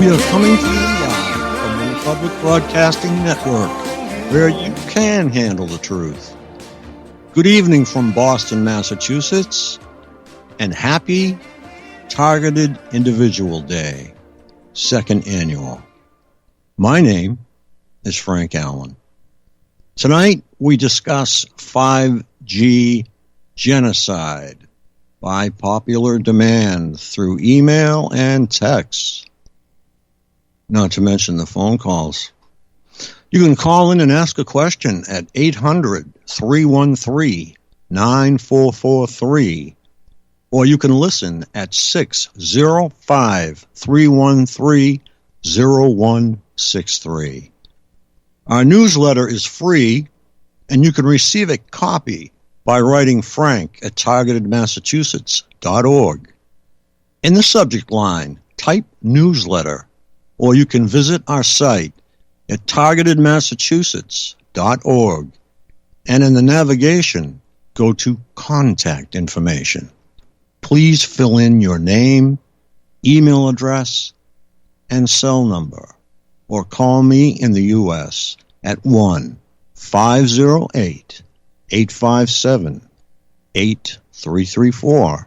We are coming to you live from the Public Broadcasting Network, where you can handle the truth. Good evening from Boston, Massachusetts, and happy Targeted Individual Day, second annual. My name is Frank Allen. Tonight, we discuss 5G genocide by popular demand through email and text, not to mention the phone calls. You can call in and ask a question at 800-313-9443, or you can listen at 605-313-0163. Our newsletter is free, and you can receive a copy by writing Frank at targetedmassachusetts.org. In the subject line, type newsletter, or you can visit our site at targetedmassachusetts.org, and in the navigation, go to Contact Information. Please fill in your name, email address, and cell number, or call me in the U.S. at 1-508-857-8334.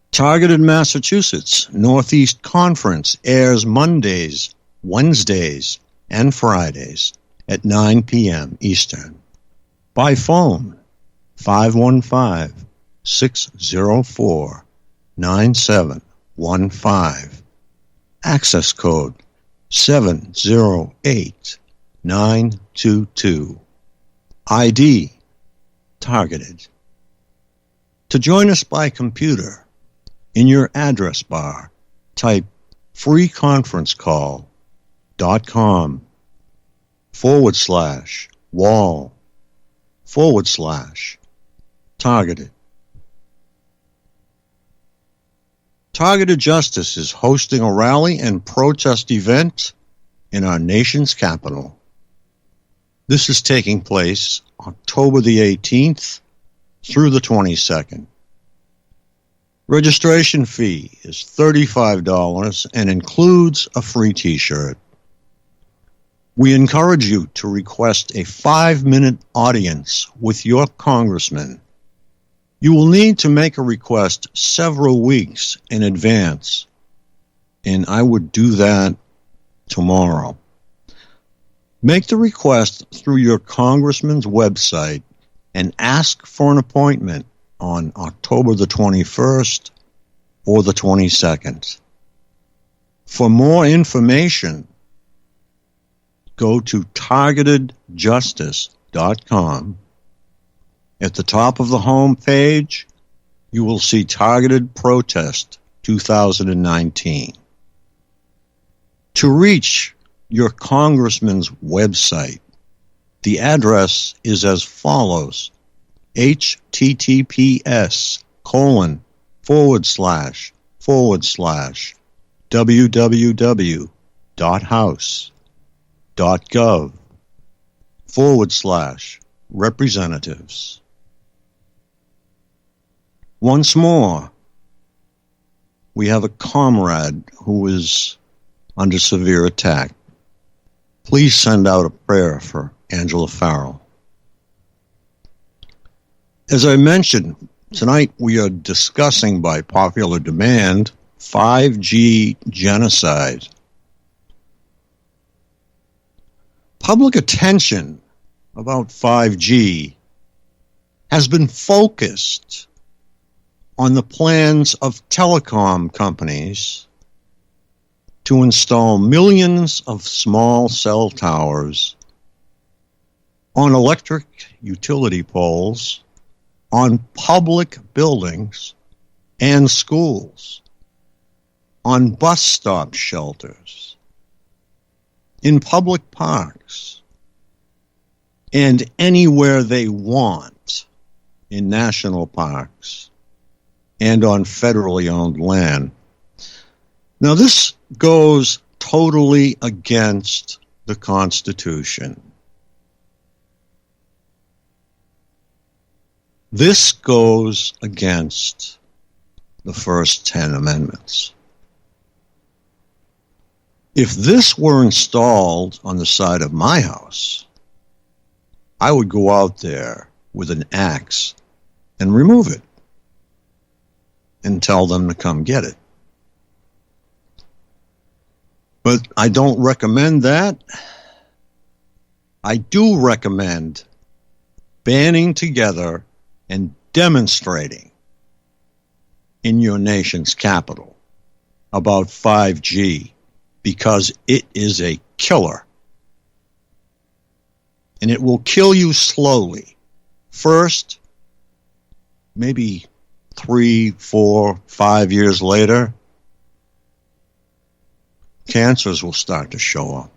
Targeted Massachusetts Northeast Conference airs Mondays, Wednesdays, and Fridays at 9 p.m. Eastern. By phone, 515-604-9715. Access code 708922. ID targeted. To join us by computer, in your address bar, type freeconferencecall.com/wall/targeted. Targeted Justice is hosting a rally and protest event in our nation's capital. This is taking place October the 18th through the 22nd. Registration fee is $35 and includes a free t-shirt. We encourage you to request a 5-minute audience with your congressman. You will need to make a request several weeks in advance, and I would do that tomorrow. Make the request through your congressman's website and ask for an appointment on October the 21st or the 22nd. For more information, go to targetedjustice.com. At the top of the home page, you will see Targeted Protest 2019. To reach your congressman's website, the address is as follows: https://www.house.gov/representatives. Once more, we have a comrade who is under severe attack. Please send out a prayer for Angela Farrell. As I mentioned, tonight we are discussing by popular demand 5G genocide. Public attention about 5G has been focused on the plans of telecom companies to install millions of small cell towers on electric utility poles, on public buildings and schools, on bus stop shelters, in public parks, and anywhere they want in national parks and on federally owned land. Now, this goes totally against the Constitution. This goes against the first 10 amendments. If this were installed on the side of my house, I would go out there with an axe and remove it and tell them to come get it. But I don't recommend that. I do recommend banding together and demonstrating in your nation's capital about 5G, because it is a killer. And it will kill you slowly. First, maybe 3, 4, 5 years later, cancers will start to show up.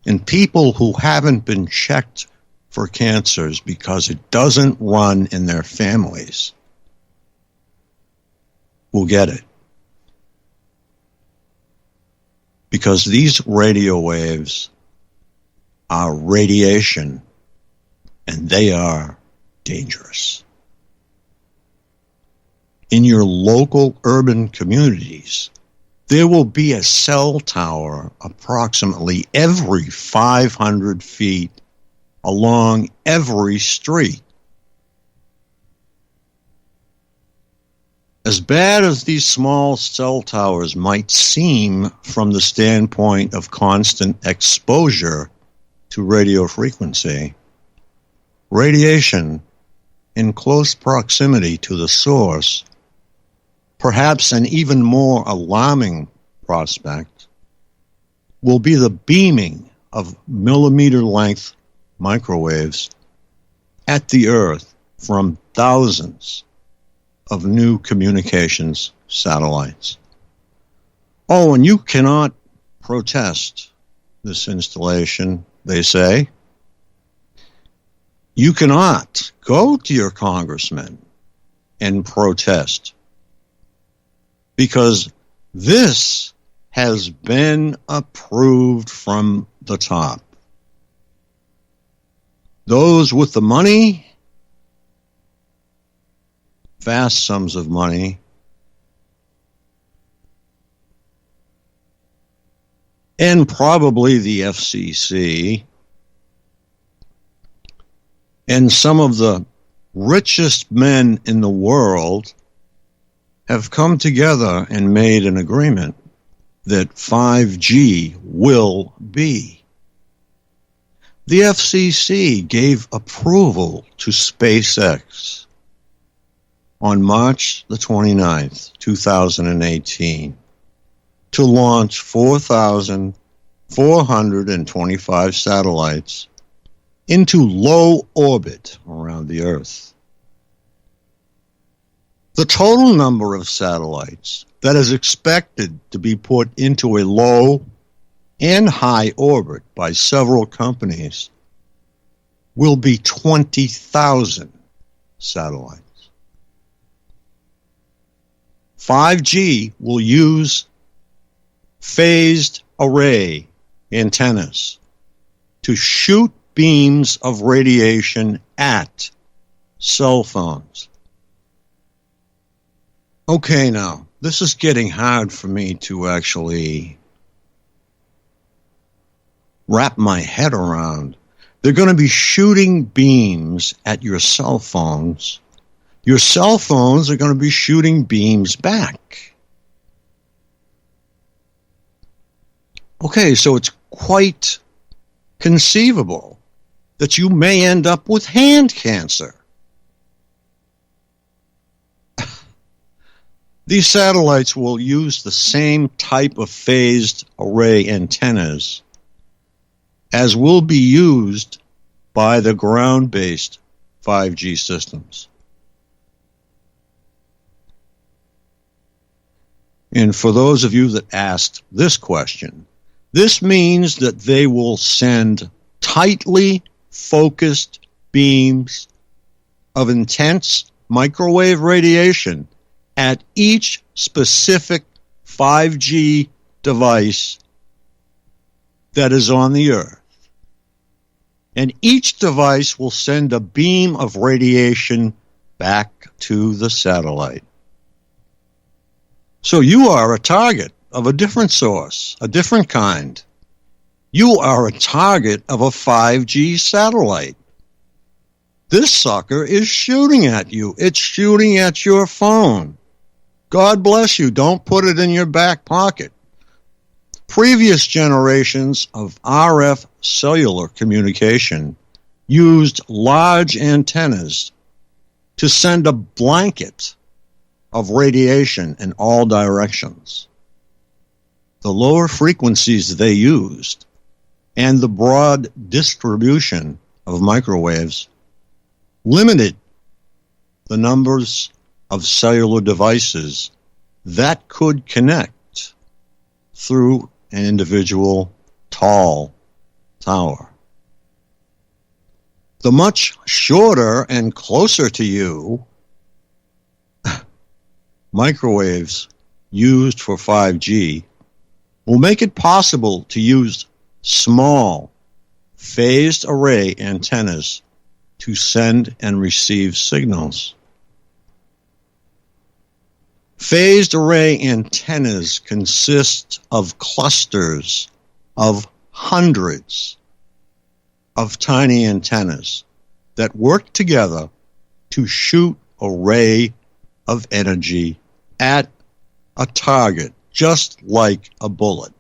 And people who haven't been checked for cancers because it doesn't run in their families will get it. Because these radio waves are radiation, and they are dangerous. In your local urban communities, there will be a cell tower approximately every 500 feet along every street. As bad as these small cell towers might seem from the standpoint of constant exposure to radio frequency, radiation in close proximity to the source, perhaps an even more alarming prospect, will be the beaming of millimeter-length microwaves at the Earth from thousands of new communications satellites. Oh, and you cannot protest this installation, they say. You cannot go to your congressman and protest, because this has been approved from the top. Those with the money, vast sums of money, and probably the FCC, and some of the richest men in the world have come together and made an agreement that 5G will be. The FCC gave approval to SpaceX on March the 29th, 2018, to launch 4,425 satellites into low orbit around the Earth. The total number of satellites that is expected to be put into a low and high orbit by several companies will be 20,000 satellites. 5G will use phased array antennas to shoot beams of radiation at cell phones. Okay, now, this is getting hard for me to actually wrap my head around. They're going to be shooting beams at your cell phones. Your cell phones are going to be shooting beams back. Okay, so it's quite conceivable that you may end up with hand cancer. These satellites will use the same type of phased array antennas as will be used by the ground-based 5G systems. And for those of you that asked this question, this means that they will send tightly focused beams of intense microwave radiation at each specific 5G device that is on the Earth. And each device will send a beam of radiation back to the satellite. So you are a target of a different source, a different kind. You are a target of a 5G satellite. This sucker is shooting at you. It's shooting at your phone. God bless you. Don't put it in your back pocket. Previous generations of RF cellular communication used large antennas to send a blanket of radiation in all directions. The lower frequencies they used and the broad distribution of microwaves limited the numbers of cellular devices that could connect through an individual tall tower. The much shorter and closer to you microwaves used for 5G will make it possible to use small phased array antennas to send and receive signals. Phased array antennas consist of clusters of hundreds of tiny antennas that work together to shoot a ray of energy at a target, just like a bullet,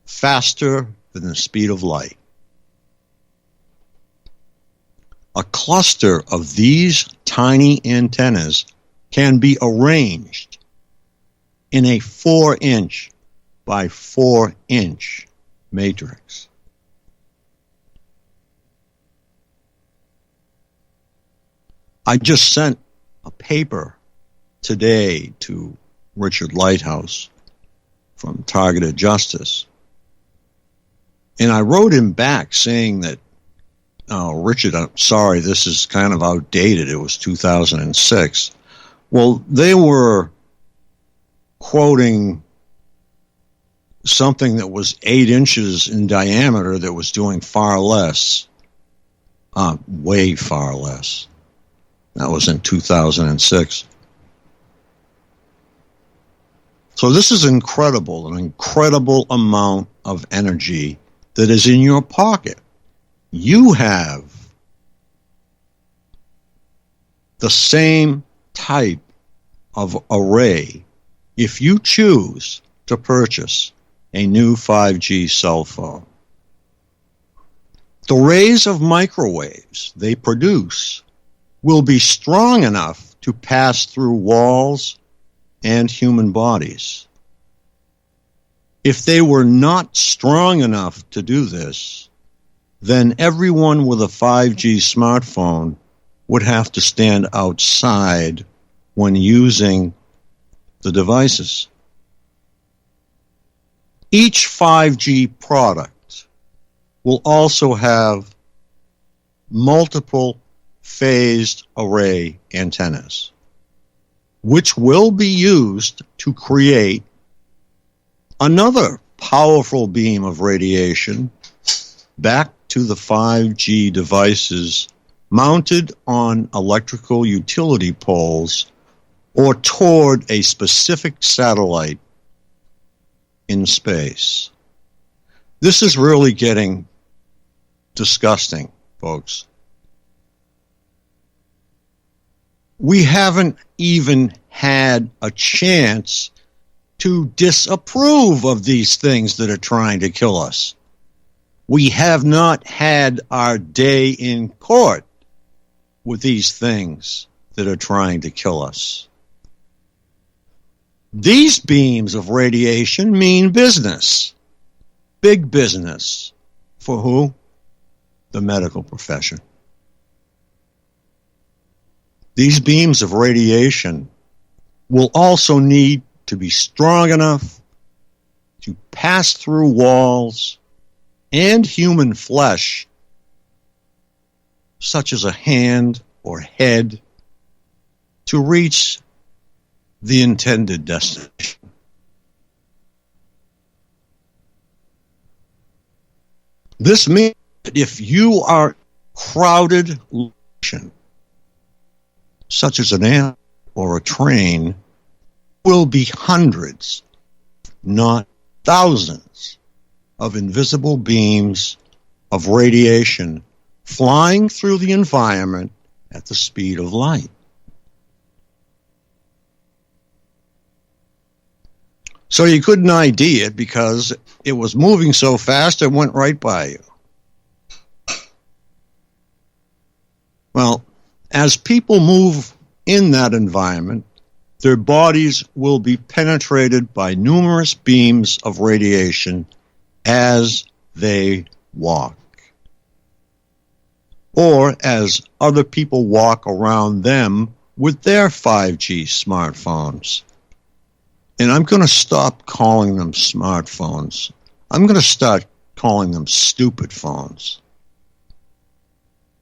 faster than the speed of light. A cluster of these tiny antennas can be arranged in a 4-inch by 4-inch matrix. I just sent a paper today to Richard Lighthouse from Targeted Justice, and I wrote him back saying that, Richard, I'm sorry, this is kind of outdated. It was 2006. Well, they were quoting something that was 8 inches in diameter that was doing far less, way far less. That was in 2006. So this is incredible, an incredible amount of energy that is in your pocket. You have the same type of array if you choose to purchase a new 5G cell phone. The rays of microwaves they produce will be strong enough to pass through walls and human bodies. If they were not strong enough to do this, then everyone with a 5G smartphone would have to stand outside when using the devices. Each 5G product will also have multiple phased array antennas, which will be used to create another powerful beam of radiation back to the 5G devices mounted on electrical utility poles or toward a specific satellite in space. This is really getting disgusting, folks. We haven't even had a chance to disapprove of these things that are trying to kill us. We have not had our day in court with these things that are trying to kill us. These beams of radiation mean business, big business. For who? The medical profession. These beams of radiation will also need to be strong enough to pass through walls and human flesh, such as a hand or head, to reach the intended destination. This means that if you are crowded location, such as an airport or a train, will be hundreds, not thousands, of invisible beams of radiation flying through the environment at the speed of light. So you couldn't ID it because it was moving so fast it went right by you. Well, as people move in that environment, their bodies will be penetrated by numerous beams of radiation as they walk, or as other people walk around them with their 5G smartphones. And I'm going to stop calling them smartphones. I'm going to start calling them stupid phones.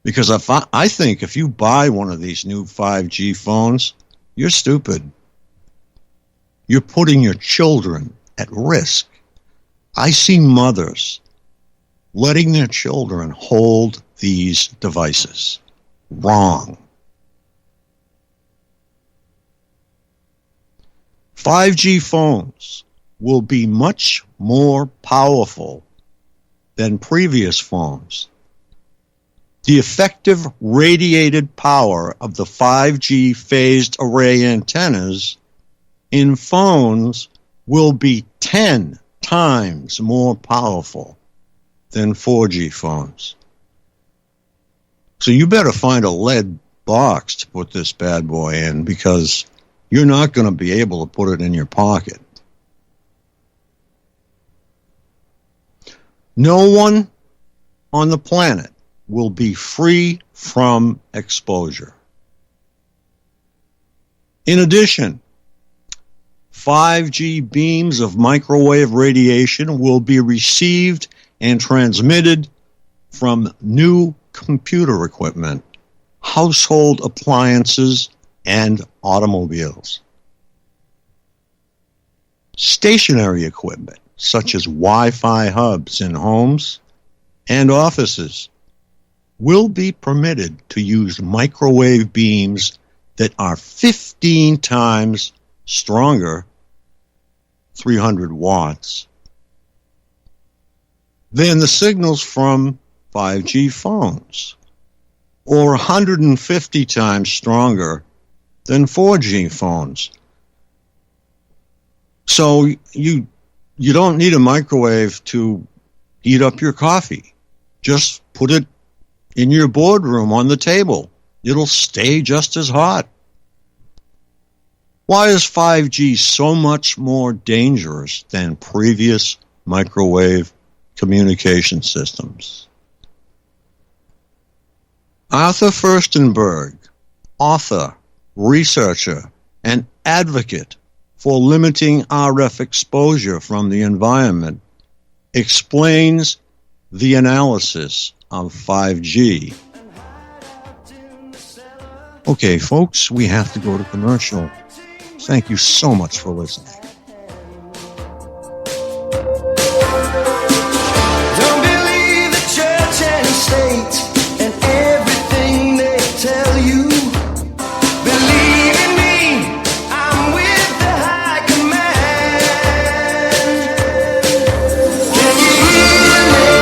Because I think if you buy one of these new 5G phones, you're stupid. You're putting your children at risk. I see mothers letting their children hold these devices. Wrong. 5G phones will be much more powerful than previous phones. The effective radiated power of the 5G phased array antennas in phones will be 10 times more powerful than 4G phones. So you better find a lead box to put this bad boy in, because you're not going to be able to put it in your pocket. No one on the planet will be free from exposure. In addition, 5G beams of microwave radiation will be received and transmitted from new computer equipment, household appliances, and automobiles. Stationary equipment, such as Wi-Fi hubs in homes and offices, will be permitted to use microwave beams that are 15 times stronger, 300 watts, than the signals from 5G phones, or 150 times stronger than 4G phones. So you don't need a microwave to heat up your coffee. Just put it in your boardroom on the table. It'll stay just as hot. Why is 5G so much more dangerous than previous microwave communication systems? Arthur Furstenberg, author, researcher, and advocate for limiting RF exposure from the environment, explains the analysis of 5G. Okay, folks, we have to go to commercial. Thank you so much for listening. Don't believe the church and state and everything they tell you. Believe in me, I'm with the high command. Can you hear me?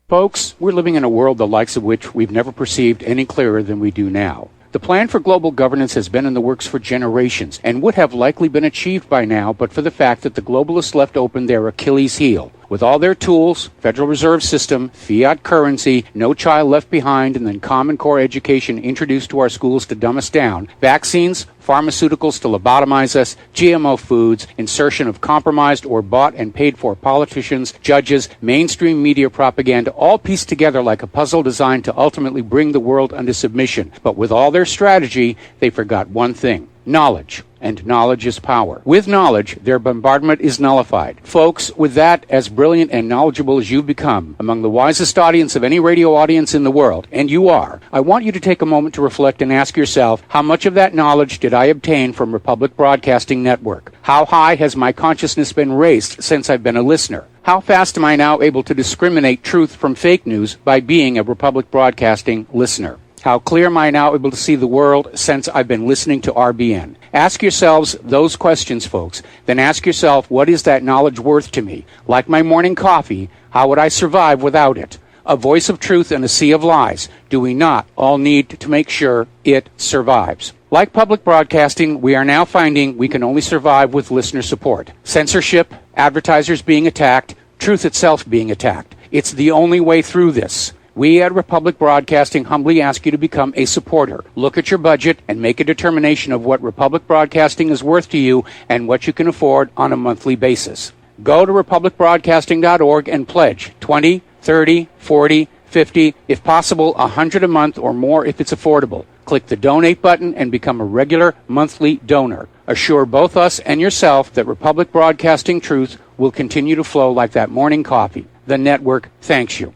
Folks, we're living in a world the likes of which we've never perceived any clearer than we do now. The plan for global governance has been in the works for generations and would have likely been achieved by now but for the fact that the globalists left open their Achilles heel. With all their tools, Federal Reserve System, fiat currency, no child left behind, and then Common Core education introduced to our schools to dumb us down, vaccines, pharmaceuticals to lobotomize us, GMO foods, insertion of compromised or bought and paid for politicians, judges, mainstream media propaganda, all pieced together like a puzzle designed to ultimately bring the world under submission. But with all their strategy, they forgot one thing: knowledge. And knowledge is power. With knowledge, their bombardment is nullified. Folks, with that, as brilliant and knowledgeable as you've become, among the wisest audience of any radio audience in the world, and you are, I want you to take a moment to reflect and ask yourself, how much of that knowledge did I obtain from Republic Broadcasting Network? How high has my consciousness been raised since I've been a listener? How fast am I now able to discriminate truth from fake news by being a Republic Broadcasting listener? How clear am I now able to see the world since I've been listening to RBN? Ask yourselves those questions, folks. Then ask yourself, what is that knowledge worth to me? Like my morning coffee, how would I survive without it? A voice of truth in a sea of lies. Do we not all need to make sure it survives? Like public broadcasting, we are now finding we can only survive with listener support. Censorship, advertisers being attacked, truth itself being attacked. It's the only way through this. We at Republic Broadcasting humbly ask you to become a supporter. Look at your budget and make a determination of what Republic Broadcasting is worth to you and what you can afford on a monthly basis. Go to republicbroadcasting.org and pledge 20, 30, 40, 50, if possible, 100 a month or more if it's affordable. Click the donate button and become a regular monthly donor. Assure both us and yourself that Republic Broadcasting truth will continue to flow like that morning coffee. The network thanks you.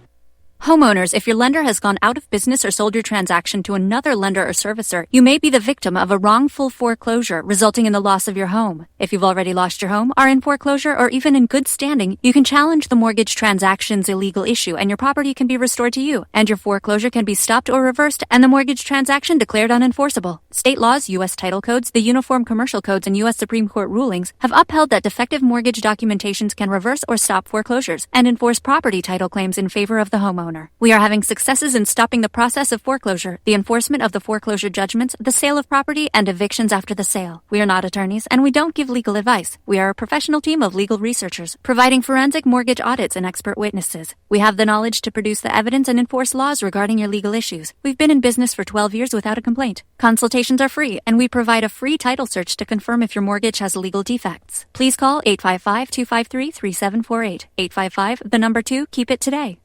Homeowners, if your lender has gone out of business or sold your transaction to another lender or servicer, you may be the victim of a wrongful foreclosure, resulting in the loss of your home. If you've already lost your home, are in foreclosure, or even in good standing, you can challenge the mortgage transaction's illegal issue, and your property can be restored to you, and your foreclosure can be stopped or reversed, and the mortgage transaction declared unenforceable. State laws, U.S. title codes, the Uniform Commercial Codes, and U.S. Supreme Court rulings have upheld that defective mortgage documentations can reverse or stop foreclosures and enforce property title claims in favor of the homeowner. We are having successes in stopping the process of foreclosure, the enforcement of the foreclosure judgments, the sale of property, and evictions after the sale. We are not attorneys, and we don't give legal advice. We are a professional team of legal researchers, providing forensic mortgage audits and expert witnesses. We have the knowledge to produce the evidence and enforce laws regarding your legal issues. We've been in business for 12 years without a complaint. Consultations are free, and we provide a free title search to confirm if your mortgage has legal defects. Please call 855-253-3748. 855, the number 2, keep it today.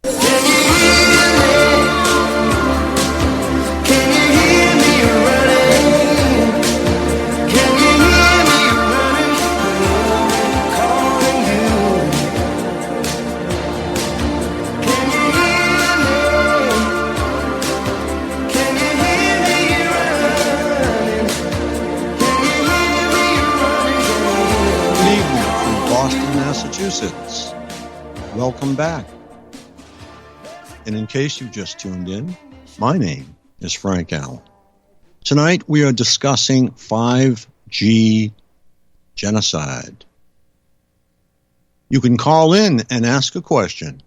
Can you hear me? Can you hear me running? Can you hear me running? Calling you. Can you hear me? Can you hear me running? Can you hear me running? Good evening from Boston, Massachusetts. Welcome back. And in case you just tuned in, my name is Frank Allen. Tonight we are discussing 5G genocide. You can call in and ask a question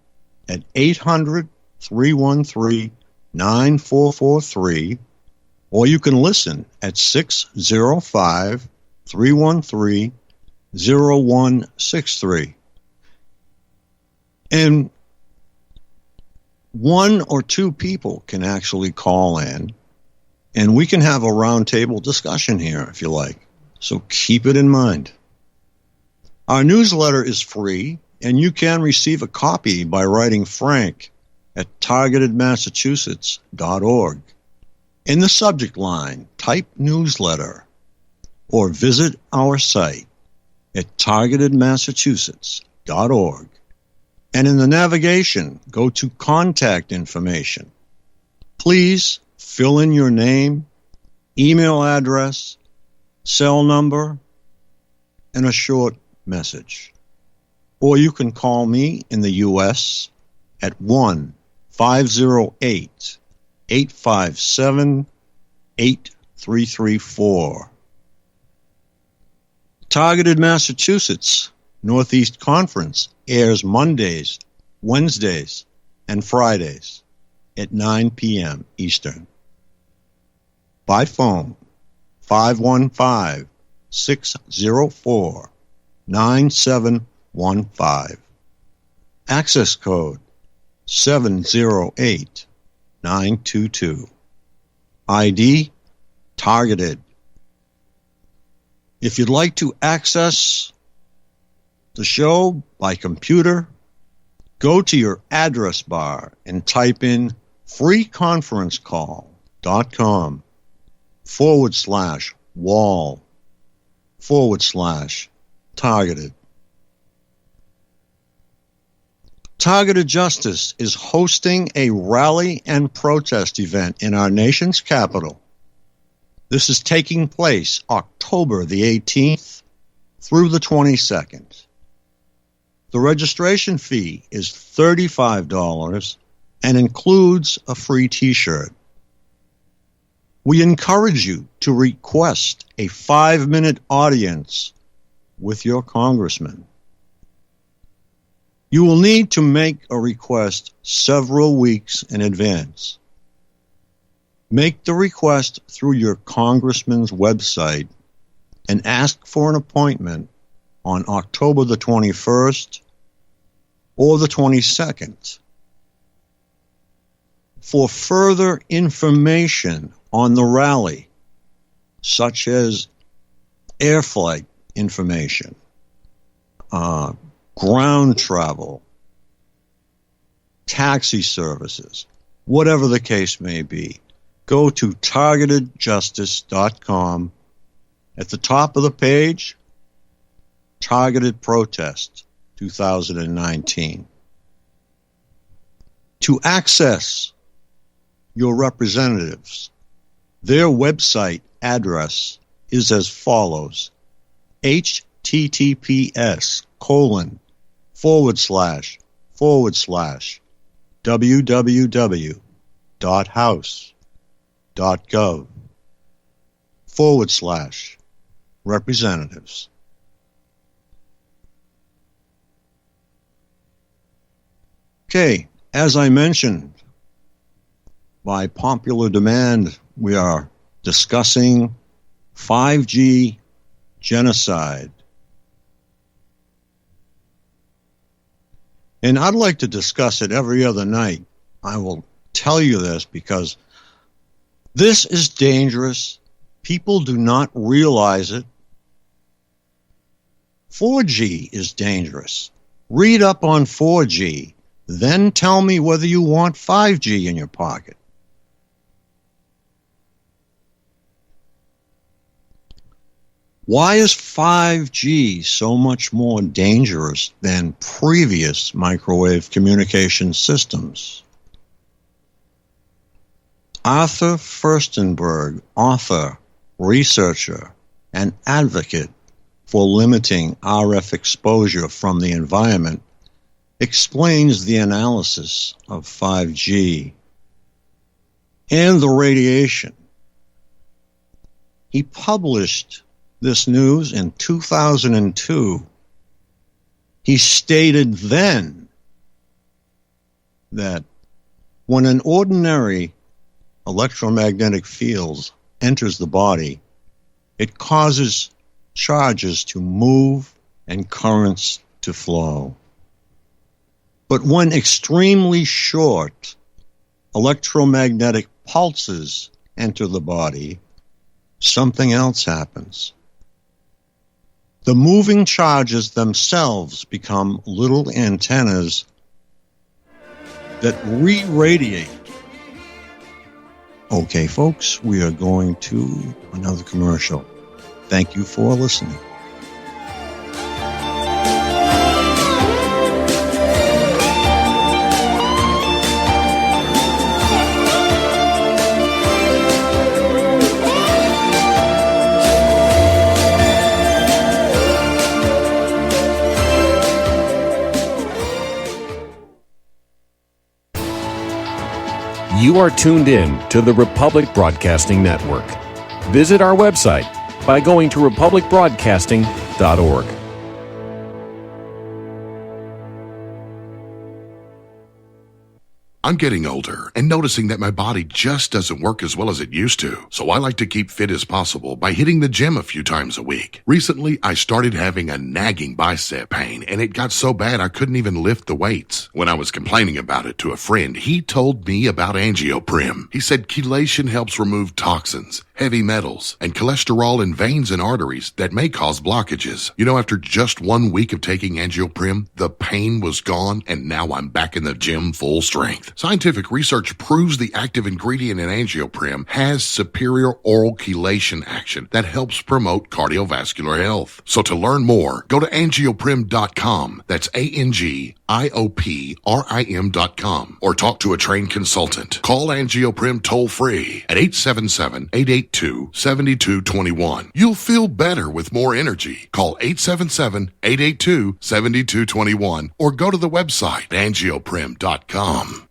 at 800-313-9443, or you can listen at 605-313-0163. And one or two people can actually call in, and we can have a roundtable discussion here if you like. So keep it in mind. Our newsletter is free, and you can receive a copy by writing Frank at targetedmassachusetts.org. In the subject line, type newsletter, or visit our site at targetedmassachusetts.org. And in the navigation, go to contact information. Please fill in your name, email address, cell number, and a short message. Or you can call me in the U.S. at 1-508-857-8334. Targeted Massachusetts Northeast Conference airs Mondays, Wednesdays, and Fridays at 9 p.m. Eastern. By phone, 515-604-9715. Access code 708922. ID targeted. If you'd like to access the show by computer, go to your address bar and type in freeconferencecall.com/wall/targeted. Targeted Justice is hosting a rally and protest event in our nation's capital. This is taking place October the 18th through the 22nd. The registration fee is $35, and includes a free t-shirt. We encourage you to request a 5-minute audience with your congressman. You will need to make a request several weeks in advance. Make the request through your congressman's website and ask for an appointment on October the 21st or the 22nd. For further information on the rally, such as air flight information, ground travel, taxi services, whatever the case may be, go to targetedjustice.com. At the top of the page, Targeted Protest 2019. To access your representatives, their website address is as follows: https://www.house.gov/representatives. Okay, as I mentioned, by popular demand, we are discussing 5G genocide. And I'd like to discuss it every other night. I will tell you this because this is dangerous. People do not realize it. 4G is dangerous. Read up on 4G. Then tell me whether you want 5G in your pocket. Why is 5G so much more dangerous than previous microwave communication systems? Arthur Furstenberg, author, researcher, and advocate for limiting RF exposure from the environment, explains the analysis of 5G and the radiation. He published this news in 2002. He stated then that when an ordinary electromagnetic field enters the body, it causes charges to move and currents to flow. But when extremely short electromagnetic pulses enter the body, something else happens. The moving charges themselves become little antennas that re-radiate. Okay, folks, we are going to another commercial. Thank you for listening. You are tuned in to the Republic Broadcasting Network. Visit our website by going to republicbroadcasting.org. I'm getting older and noticing that my body just doesn't work as well as it used to. So I like to keep fit as possible by hitting the gym a few times a week. Recently, I started having a nagging bicep pain, and it got so bad I couldn't even lift the weights. When I was complaining about it to a friend, he told me about Angioprim. He said chelation helps remove toxins, heavy metals, and cholesterol in veins and arteries that may cause blockages. You know, after just 1 week of taking Angioprim, the pain was gone, and now I'm back in the gym full strength. Scientific research proves the active ingredient in Angioprim has superior oral chelation action that helps promote cardiovascular health. So to learn more, go to angioprim.com. That's ANGIOPRIM.com, or talk to a trained consultant. Call Angioprim toll free at 877-882-7221. You'll feel better with more energy. Call 877-882-7221 or go to the website angioprim.com.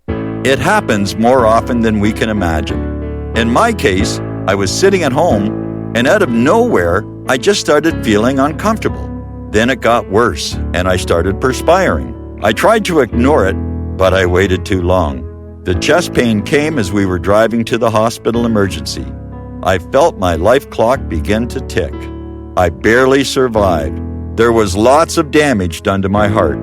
It happens more often than we can imagine. In my case, I was sitting at home, and out of nowhere, I just started feeling uncomfortable. Then it got worse, and I started perspiring. I tried to ignore it, but I waited too long. The chest pain came as we were driving to the hospital emergency. I felt my life clock begin to tick. I barely survived. There was lots of damage done to my heart.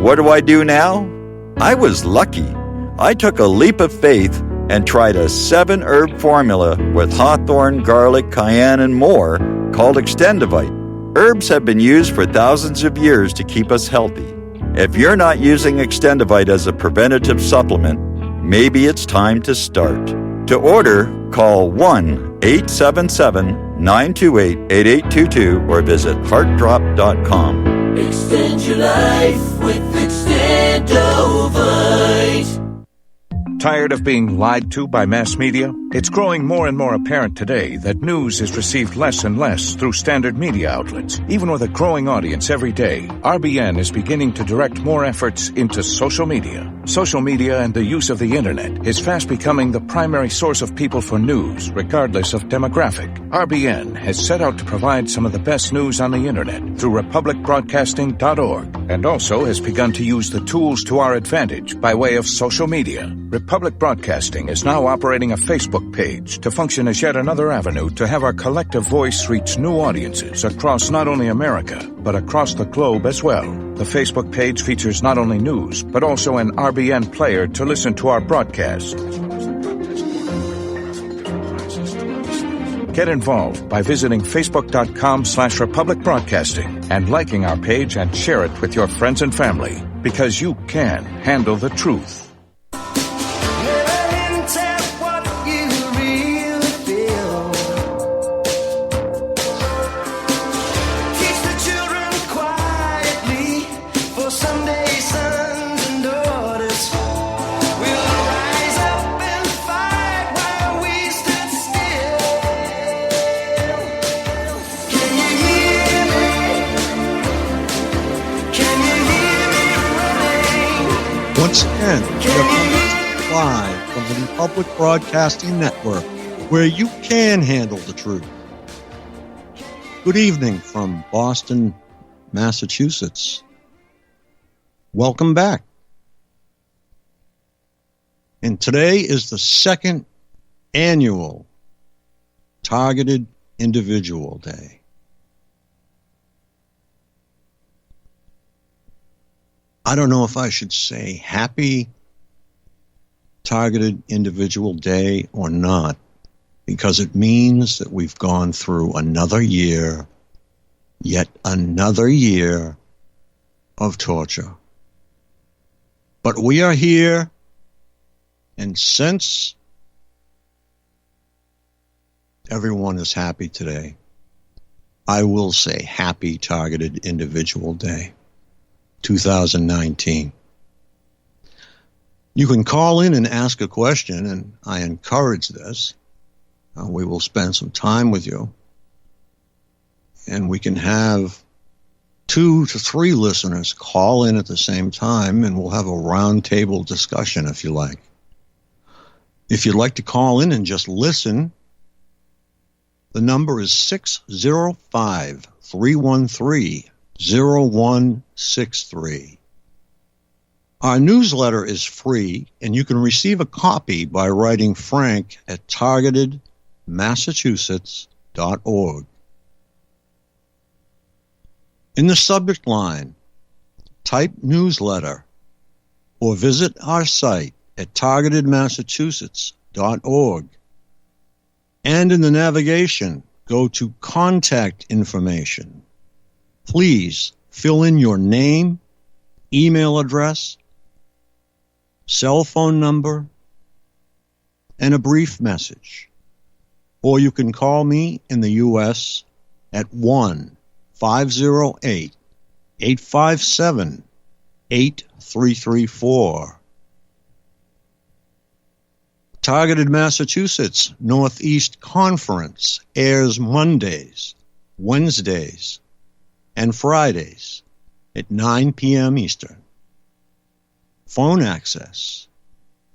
What do I do now? I was lucky. I took a leap of faith and tried a 7-herb formula with hawthorn, garlic, cayenne, and more called Extendivite. Herbs have been used for thousands of years to keep us healthy. If you're not using Extendivite as a preventative supplement, maybe it's time to start. To order, call 1-877-928-8822 or visit heartdrop.com. Extend your life with Extendovite. Tired of being lied to by mass media? It's growing more and more apparent today that news is received less and less through standard media outlets. Even with a growing audience every day, RBN is beginning to direct more efforts into social media. Social media and the use of the internet is fast becoming the primary source of people for news, regardless of demographic. RBN has set out to provide some of the best news on the internet through republicbroadcasting.org, and also has begun to use the tools to our advantage by way of social media. Republic Broadcasting is now operating a Facebook page to function as yet another avenue to have our collective voice reach new audiences across not only America, but across the globe as well. The Facebook page features not only news, but also an RBN player to listen to our broadcast. Get involved by visiting facebook.com/Republic Broadcasting and liking our page and share it with your friends and family, because you can handle the truth. Once again, we're coming live from the Republic Broadcasting Network, where you can handle the truth. Good evening from Boston, Massachusetts. Welcome back. And today is the second annual Targeted Individual Day. I don't know if I should say Happy Targeted Individual Day or not, because it means that we've gone through another year, yet another year of torture. But we are here, and since everyone is happy today, I will say Happy Targeted Individual Day 2019. You can call in and ask a question, and I encourage this. We will spend some time with you, and we can have 2 to 3 listeners call in at the same time, and we'll have a roundtable discussion if you like. If you'd like to call in and just listen, the number is 605-313-0163. Our newsletter is free, and you can receive a copy by writing Frank at targetedmassachusetts.org. In the subject line, type newsletter or visit our site at targetedmassachusetts.org. And in the navigation, go to contact information. Please fill in your name, email address, cell phone number, and a brief message. Or you can call me in the U.S. at 1-508-857-8334. Targeted Massachusetts Northeast Conference airs Mondays, Wednesdays, and Fridays at 9 p.m. Eastern. Phone access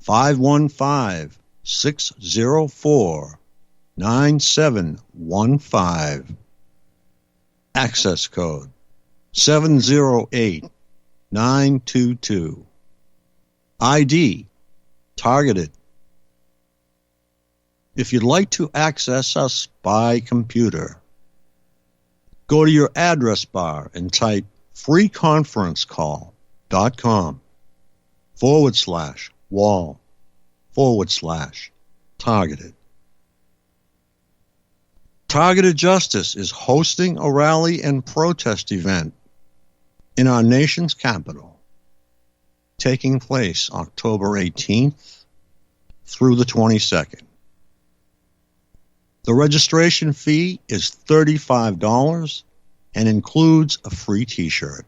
515-604-9715. Access code 708922. ID targeted. If you'd like to access us by computer, go to your address bar and type freeconferencecall.com/wall/targeted. Targeted Justice is hosting a rally and protest event in our nation's capital, taking place October 18th through the 22nd. The registration fee is $35 and includes a free t-shirt.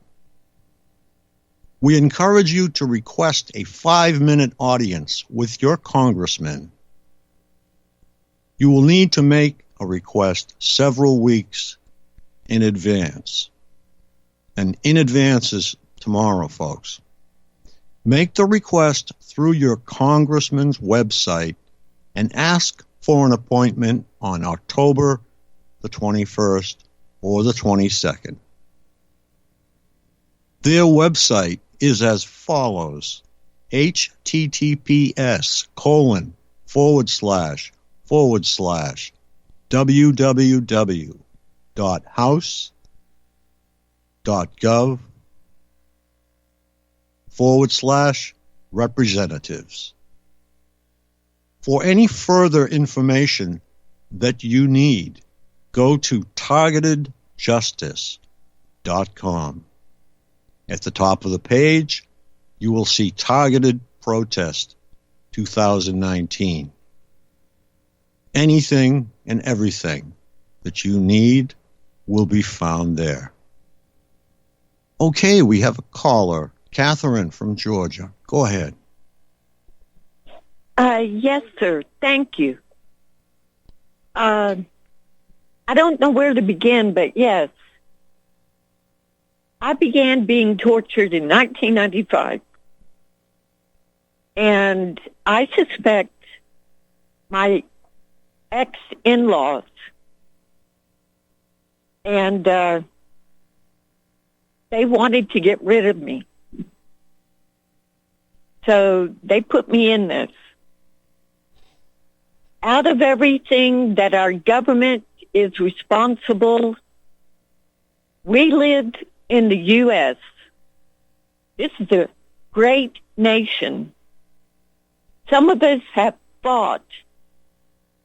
We encourage you to request a 5-minute audience with your congressman. You will need to make a request several weeks in advance. And in advance is tomorrow, folks. Make the request through your congressman's website and ask for an appointment on October the 21st or the 22nd. Their website is as follows: https://www.house.gov/representatives. For any further information that you need, go to targetedjustice.com. At the top of the page, you will see Targeted Protest 2019. Anything and everything that you need will be found there. Okay, we have a caller, Catherine from Georgia. Go ahead. Yes, sir. Thank you. I don't know where to begin, but yes. I began being tortured in 1995. And I suspect my ex-in-laws and they wanted to get rid of me. So they put me in this. Out of everything that our government is responsible, we lived in the U.S. This is a great nation. Some of us have fought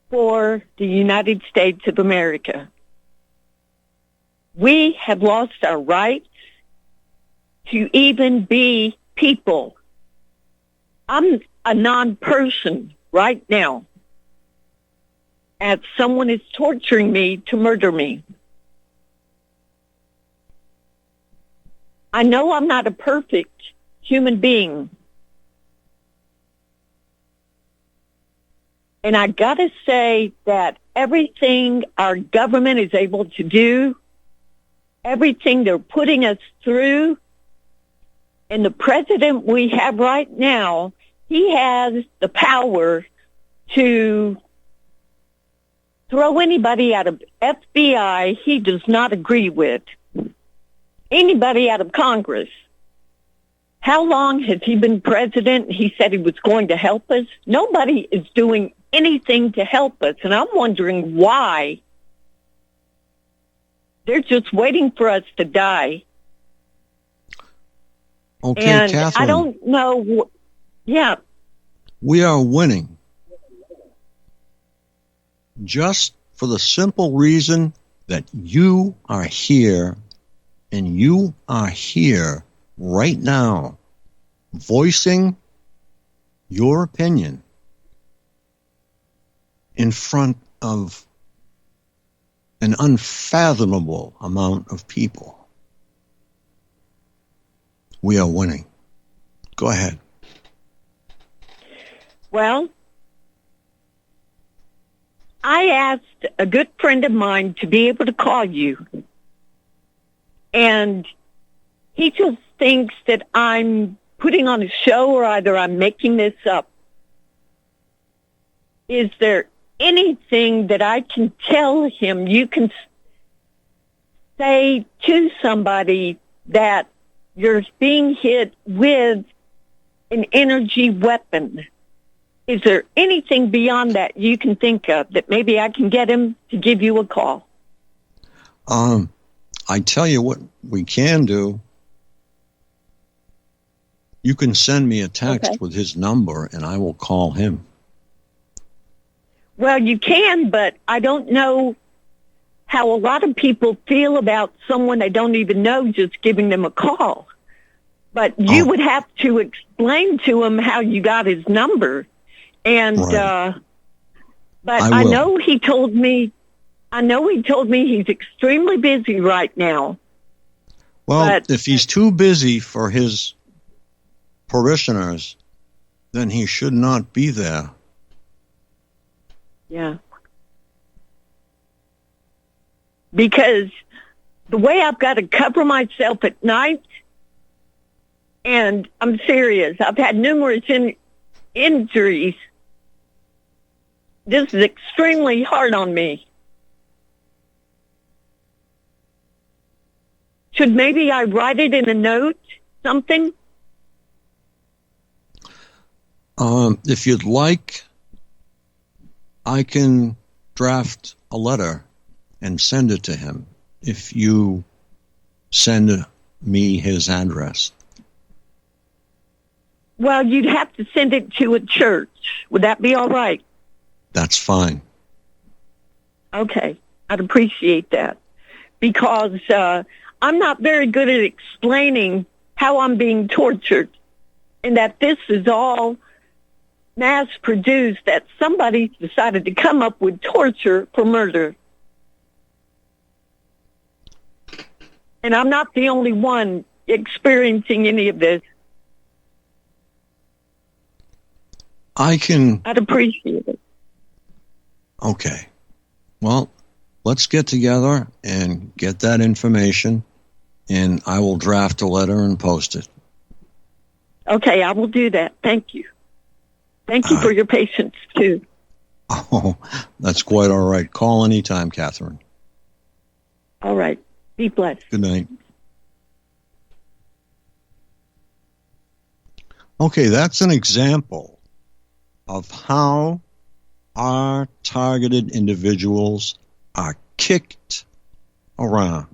for the United States of America. We have lost our rights to even be people. I'm a non-person right now, as someone is torturing me to murder me. I know I'm not a perfect human being. And I gotta say that everything our government is able to do, everything they're putting us through, and the president we have right now, he has the power to throw anybody out of FBI he does not agree with. Anybody out of Congress. How long has he been president? He said he was going to help us. Nobody is doing anything to help us, and I'm wondering why. They're just waiting for us to die. Okay, and Catherine. I don't know. Yeah. We are winning. Just for the simple reason that you are here, and you are here right now, voicing your opinion in front of an unfathomable amount of people. We are winning. Go ahead. Well, I asked a good friend of mine to be able to call you, and he just thinks that I'm putting on a show or either I'm making this up. is there anything that I can tell him, you can say to somebody that you're being hit with an energy weapon? Is there anything beyond that you can think of that maybe I can get him to give you a call? I tell you what we can do. You can send me a text with his number, and I will call him. Well, you can, but I don't know how a lot of people feel about someone they don't even know just giving them a call. But you would have to explain to him how you got his number. And, right. But I know he told me he's extremely busy right now. Well, if he's too busy for his parishioners, then he should not be there. Yeah. Because the way I've got to cover myself at night, and I'm serious, I've had numerous injuries. This is extremely hard on me. Should maybe I write it in a note, something? If you'd like, I can draft a letter and send it to him if you send me his address. Well, you'd have to send it to a church. Would that be all right? That's fine. Okay. I'd appreciate that. Because I'm not very good at explaining how I'm being tortured, and that this is all mass-produced, that somebody decided to come up with torture for murder. And I'm not the only one experiencing any of this. I'd appreciate it. Okay. Well, let's get together and get that information, and I will draft a letter and post it. Okay, I will do that. Thank you. Thank you for your patience, too. Oh, that's quite all right. Call anytime, Catherine. All right. Be blessed. Good night. Okay, that's an example of how our targeted individuals are kicked around,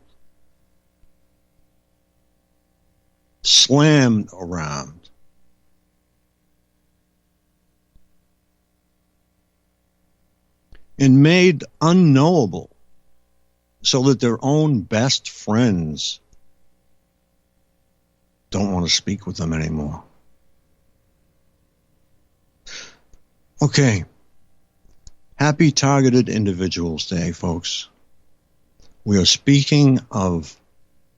slammed around, and made unknowable so that their own best friends don't want to speak with them anymore. Okay. Happy Targeted Individuals Day, folks. We are speaking of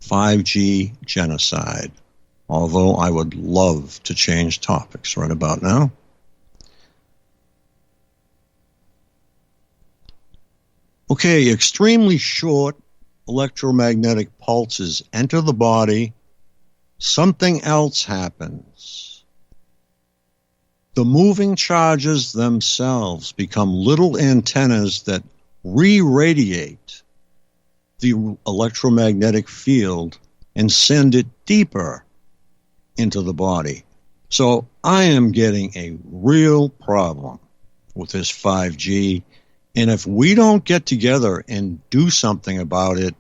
5G genocide, although I would love to change topics right about now. Okay, extremely short electromagnetic pulses enter the body. Something else happens. The moving charges themselves become little antennas that re-radiate the electromagnetic field and send it deeper into the body. So I am getting a real problem with this 5G. And if we don't get together and do something about it,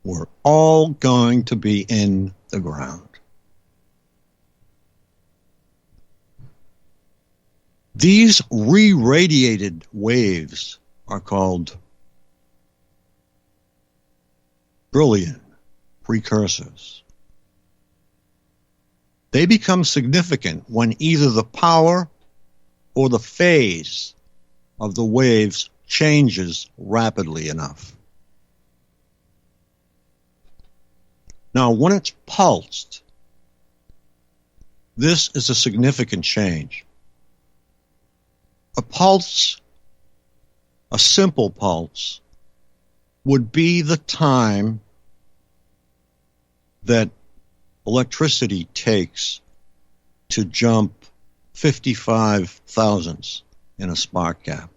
we're all going to be in the ground. These re-radiated waves are called Brilliant precursors. They become significant when either the power or the phase of the waves changes rapidly enough. Now, when it's pulsed, this is a significant change. A pulse, a simple pulse, would be the time that electricity takes to jump 55 thousandths in a spark gap.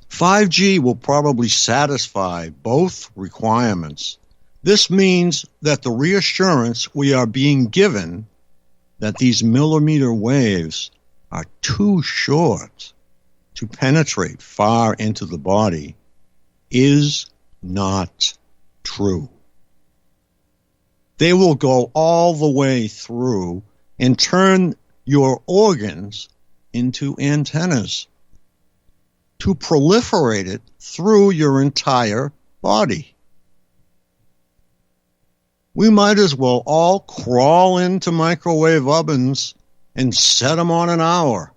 "5G will probably satisfy both requirements. This means that the reassurance we are being given that these millimeter waves are too short to penetrate far into the body is not true. They will go all the way through and turn your organs into antennas to proliferate it through your entire body. We might as well all crawl into microwave ovens and set them on an hour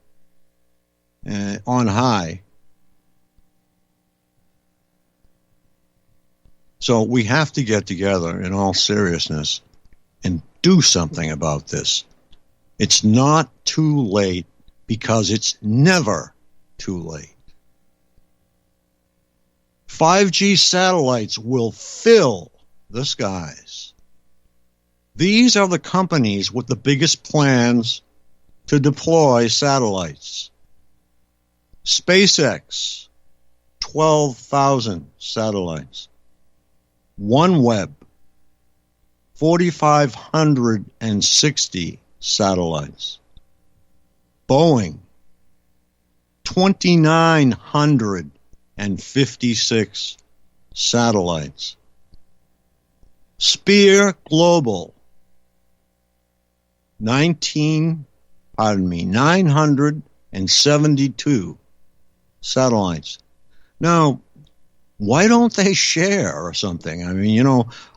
on high. So we have to get together in all seriousness and do something about this. It's not too late because it's never too late. 5G satellites will fill the skies. These are the companies with the biggest plans to deploy satellites. SpaceX, 12,000 satellites. OneWeb, 4,560 satellites. Boeing, 2,956 satellites. Spear Global, 972 satellites. Now, why don't they share or something? I mean,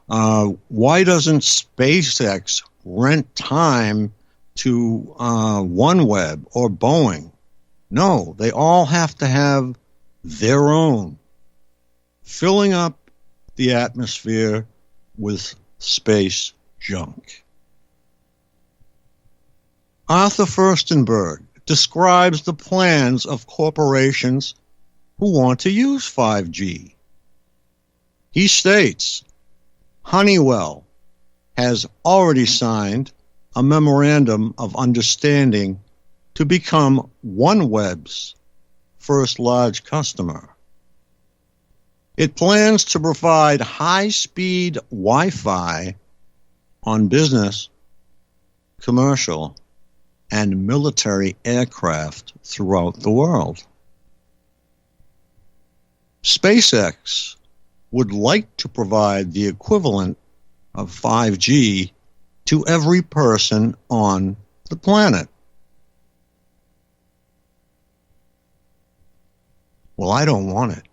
why doesn't SpaceX rent time to OneWeb or Boeing? No, they all have to have their own, filling up the atmosphere with space junk. Arthur Firstenberg describes the plans of corporations who want to use 5G. He states, Honeywell has already signed a memorandum of understanding to become OneWeb's first large customer. It plans to provide high-speed Wi-Fi on business, commercial, and military aircraft throughout the world. SpaceX would like to provide the equivalent of 5G to every person on the planet. Well, I don't want it.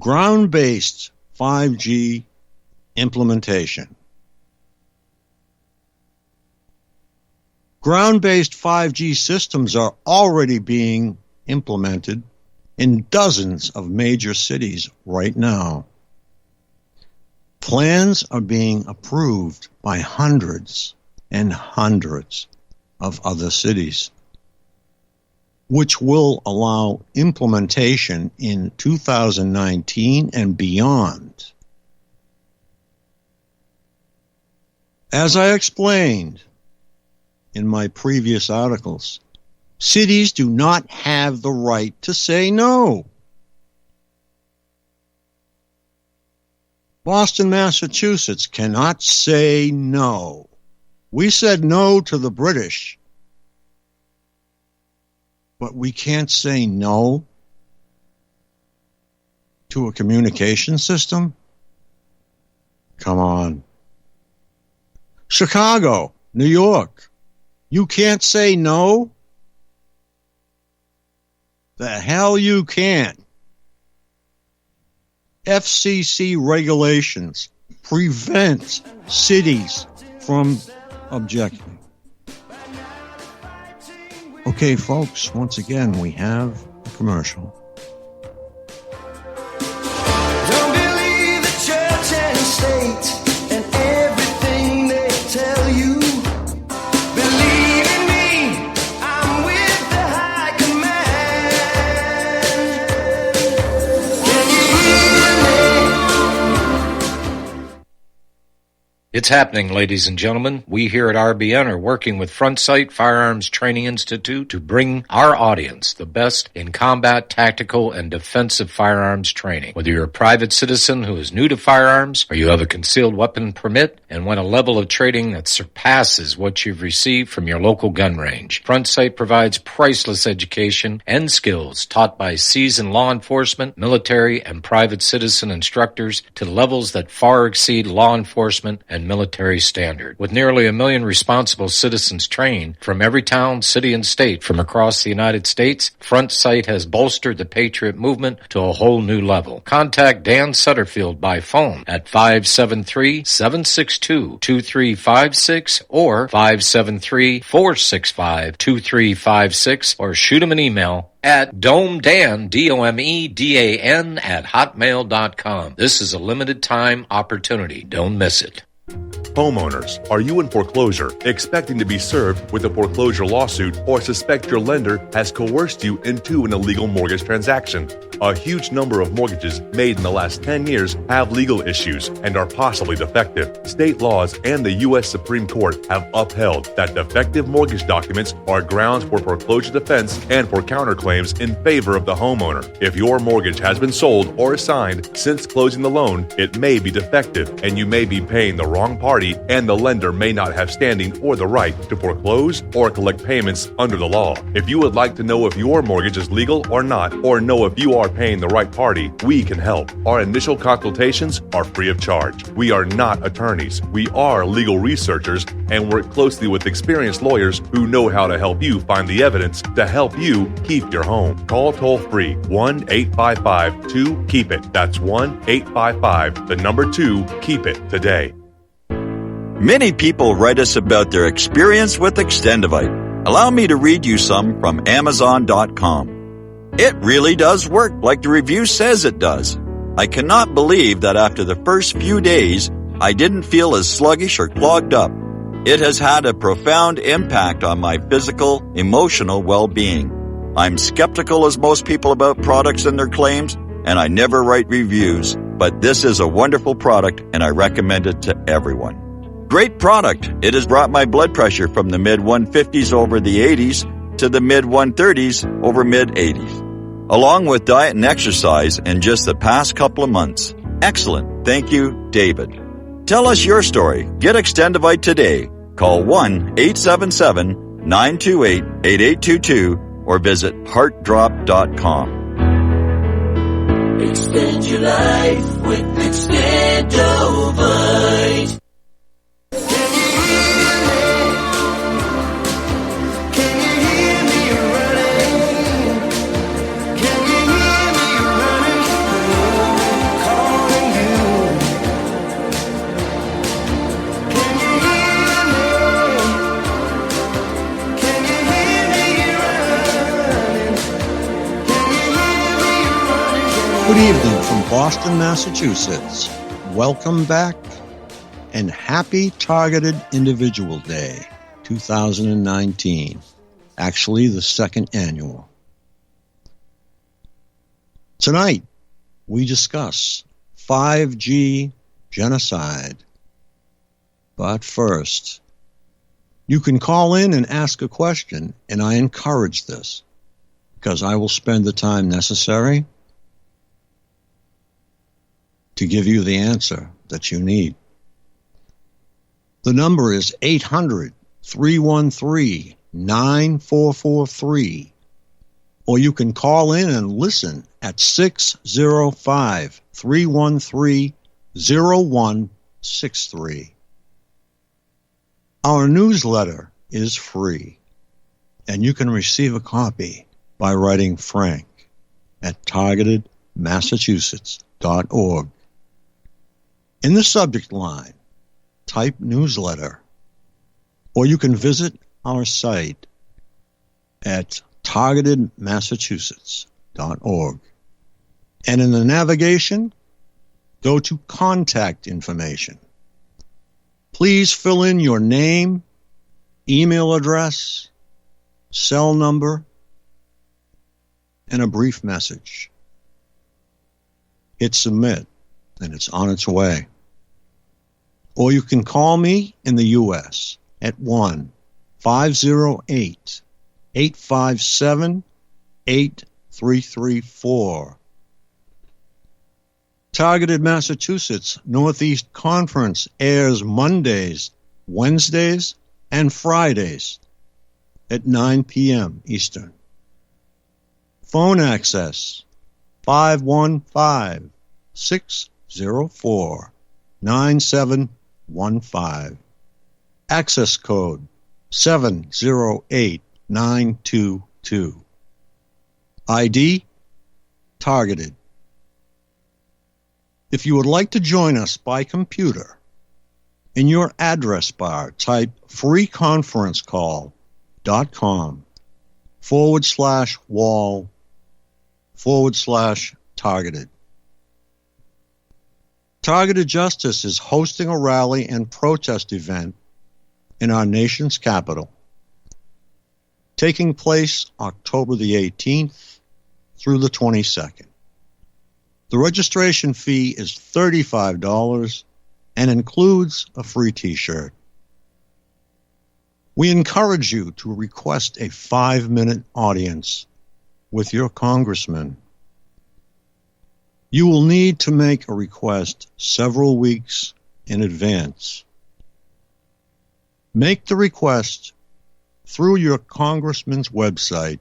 Ground-based 5G implementation. Ground-based 5G systems are already being implemented in dozens of major cities right now. Plans are being approved by hundreds and hundreds of other cities, which will allow implementation in 2019 and beyond. As I explained in my previous articles, cities do not have the right to say no. Boston, Massachusetts cannot say no. We said no to the British, but we can't say no to a communication system? Come on. Chicago, New York, you can't say no? The hell you can't. FCC regulations prevent cities from objecting. Okay, folks, once again, we have a commercial. Don't believe the church and state and everything they tell you. Believe in me, I'm with the high command. Can you hear me? It's happening, ladies and gentlemen. We here at RBN are working with Front Sight Firearms Training Institute to bring our audience the best in combat, tactical, and defensive firearms training. Whether you're a private citizen who is new to firearms, or you have a concealed weapon permit and want a level of training that surpasses what you've received from your local gun range, Front Sight provides priceless education and skills taught by seasoned law enforcement, military, and private citizen instructors to levels that far exceed law enforcement and military standard. With nearly 1 million responsible citizens trained from every town, city, and state from across the United States, Front Sight has bolstered the Patriot movement to a whole new level. Contact Dan Sutterfield by phone at 573-762-2356 or 573-465-2356 or shoot him an email at domedan, DOMEDAN, at hotmail.com. This is a limited time opportunity. Don't miss it. Homeowners, are you in foreclosure, expecting to be served with a foreclosure lawsuit, or suspect your lender has coerced you into an illegal mortgage transaction? A huge number of mortgages made in the last 10 years have legal issues and are possibly defective. State laws and the U.S. Supreme Court have upheld that defective mortgage documents are grounds for foreclosure defense and for counterclaims in favor of the homeowner. If your mortgage has been sold or assigned since closing the loan, it may be defective and you may be paying the wrong party, and the lender may not have standing or the right to foreclose or collect payments under the law. If you would like to know if your mortgage is legal or not, or know if you are paying the right party, we can help. Our initial consultations are free of charge. We are not attorneys. We are legal researchers and work closely with experienced lawyers who know how to help you find the evidence to help you keep your home. Call toll-free 1-855-2-KEEP-IT. That's 1-855-2-KEEP-IT today. Many people write us about their experience with Extendivite. Allow me to read you some from Amazon.com. It really does work like the review says it does. I cannot believe that after the first few days, I didn't feel as sluggish or clogged up. It has had a profound impact on my physical, emotional well-being. I'm skeptical as most people about products and their claims, and I never write reviews, but this is a wonderful product and I recommend it to everyone. Great product. It has brought my blood pressure from the mid-150s over the 80s to the mid-130s over mid-80s, along with diet and exercise in just the past couple of months. Excellent. Thank you, David. Tell us your story. Get Extendivite today. Call 1-877-928-8822 or visit heartdrop.com. Extend your life with Extendivite. Good evening from Boston, Massachusetts. Welcome back and happy Targeted Individual Day 2019. Actually, the second annual. Tonight, we discuss 5G genocide. But first, you can call in and ask a question, and I encourage this because I will spend the time necessary to give you the answer that you need. The number is 800-313-9443, or you can call in and listen at 605-313-0163. Our newsletter is free, and you can receive a copy by writing Frank at targetedmassachusetts.org. In the subject line, type newsletter, or you can visit our site at targetedmassachusetts.org. And in the navigation, go to contact information. Please fill in your name, email address, cell number, and a brief message. Hit submit, and it's on its way. Or you can call me in the U.S. at 1-508-857-8334. Targeted Massachusetts Northeast Conference airs Mondays, Wednesdays, and Fridays at 9 p.m. Eastern. Phone access 515-604-9715. Access code 708922. ID targeted. If you would like to join us by computer, in your address bar type freeconferencecall.com/wall/targeted. Targeted Justice is hosting a rally and protest event in our nation's capital, taking place October the 18th through the 22nd. The registration fee is $35 and includes a free T-shirt. We encourage you to request a 5-minute audience with your congressman. You will need to make a request several weeks in advance. Make the request through your congressman's website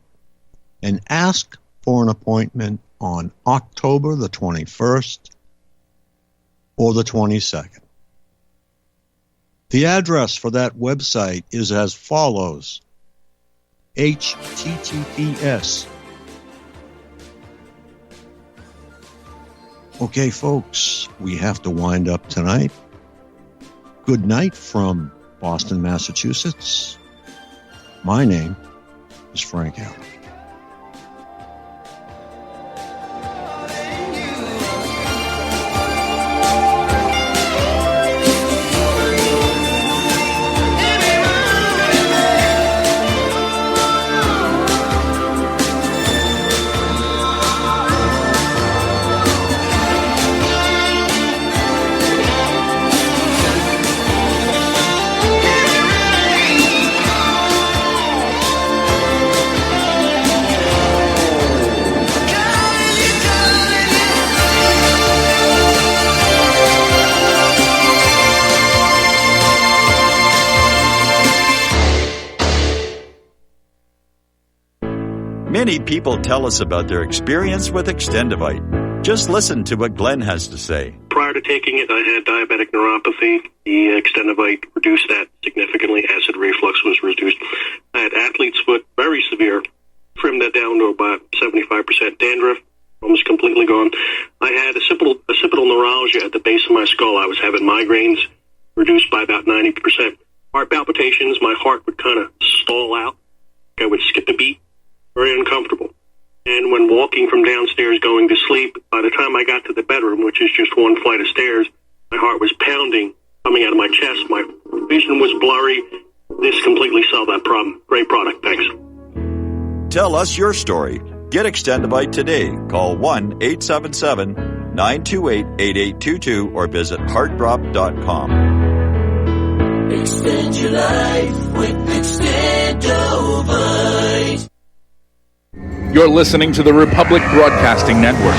and ask for an appointment on October the 21st or the 22nd. The address for that website is as follows: https. Okay, folks, we have to wind up tonight. Good night from Boston, Massachusetts. My name is Frank Allen. Many people tell us about their experience with Extendivite. Just listen to what Glenn has to say. Prior to taking it, I had diabetic neuropathy. The Extendivite reduced that significantly. Acid reflux was reduced. I had athlete's foot, very severe. Trimmed that down to about 75%. Dandruff, almost completely gone. I had occipital neuralgia at the base of my skull. I was having migraines, reduced by about 90%. Heart palpitations, my heart would kind of stall out. I would skip a beat. Very uncomfortable. And when walking from downstairs going to sleep, by the time I got to the bedroom, which is just one flight of stairs, my heart was pounding, coming out of my chest. My vision was blurry. This completely solved that problem. Great product. Thanks. Tell us your story. Get Extendivite today. Call 1-877-928-8822 or visit heartdrop.com. Extend your life with Extendivite. You're listening to the Republic Broadcasting Network,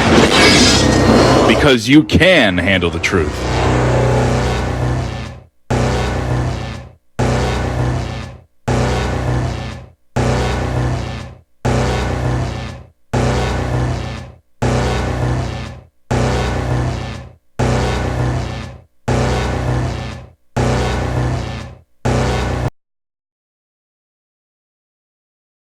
because you can handle the truth.